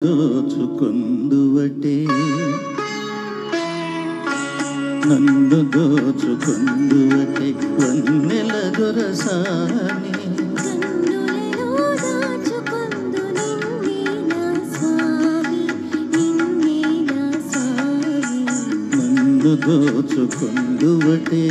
దోచుకుందువటే నన్ను దోచుకుందువటే వన్నెల దొరసాని నన్ను దోచుకుందువటే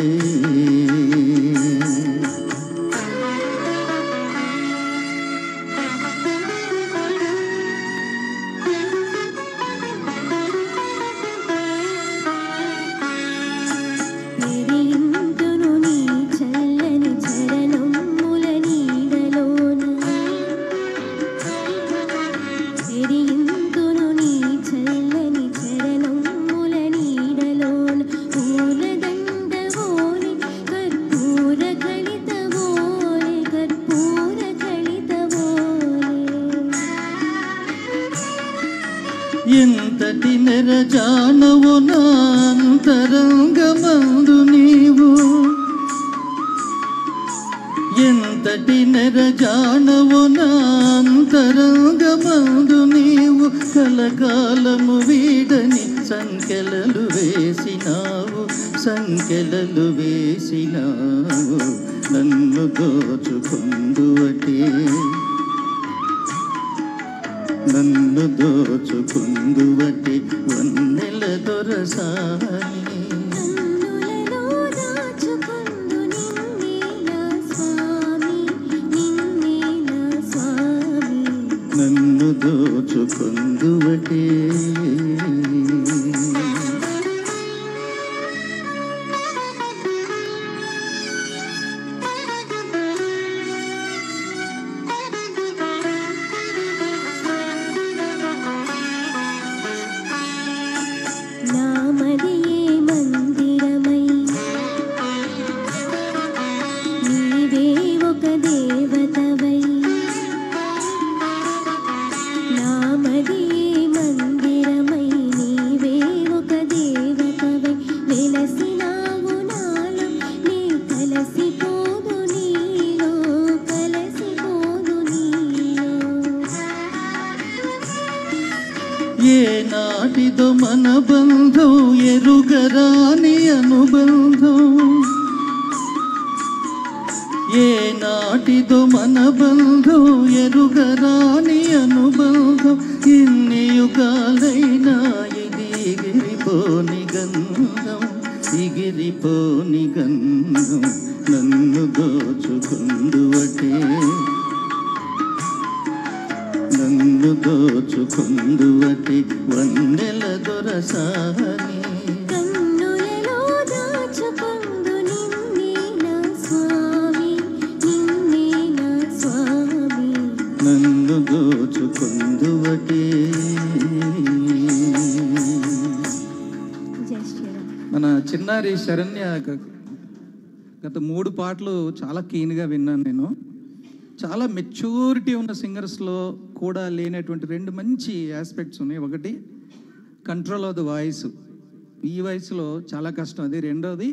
ఎంతటి నెరజానవు నా అంతరంగమందు నీవు ఎంతటి నెరజానవు నా అంతరంగమందు నీవు కలకాలము వీడని సంకెలలు వేసినావు నన్ను దోచుకుందువటే నన్ను దోచుకుందువటే వన్నెల దొరసాని నన్ను దోచుకుందువటే ఏ నాటిదో మన బంధం ఎరుగరాని అనుబంధం ఏ నాటిదో మన బంధం ఎరుగరాని అనుబంధం ఇన్ని యుగాలైనా ఇది ఎగిరిపోని గంధం నన్ను దోచుకుందువటే నన్ను దోచుకుందువటే వన్నెల దొరసాని నన్ను దోచుకుందువటే. మన చిన్నారి శరణ్య గత 3 పాటలు చాలా కీన్గా విన్నాను నేను. చాలా మెచ్యూరిటీ ఉన్న సింగర్స్లో కూడా లేనటువంటి 2 మంచి ఆస్పెక్ట్స్ ఉన్నాయి. ఒకటి కంట్రోల్ ఆఫ్ ద వాయిస్, ఈ వయసులో చాలా కష్టం అది. రెండోది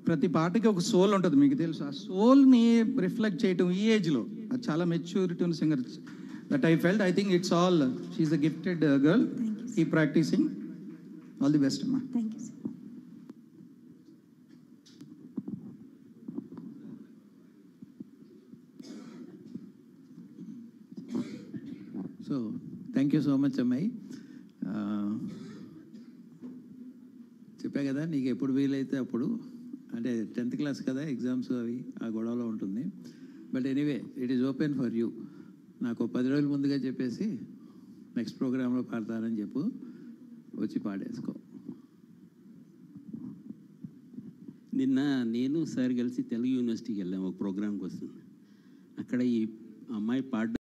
ప్రతి పాటకి ఒక సోల్ ఉంటుంది, మీకు తెలుసు. ఆ సోల్ని రిఫ్లెక్ట్ చేయటం ఈ ఏజ్లో అది చాలా మెచ్యూరిటీ ఉన్న singer that I felt. I think it's all she is a gifted girl. Keep practising. All the best అమ్మా. So thank you so much అమ్మాయి. చెప్పా కదా నీకు ఎప్పుడు వీలైతే అప్పుడు, అంటే 10th క్లాస్ కదా, ఎగ్జామ్స్ అవి ఆ గొడవలో ఉంటుంది. But anyway it is open for you. నాకు 10 రోజుల ముందుగా చెప్పేసి నెక్స్ట్ ప్రోగ్రాంలో పాడతానని చెప్పు, వచ్చి పాడేసుకో. నిన్న నేను సార్ కలిసి తెలుగు యూనివర్సిటీకి వెళ్ళాము, ఒక ప్రోగ్రామ్కి వస్తుంది. అక్కడ ఈ అమ్మాయి పాడడం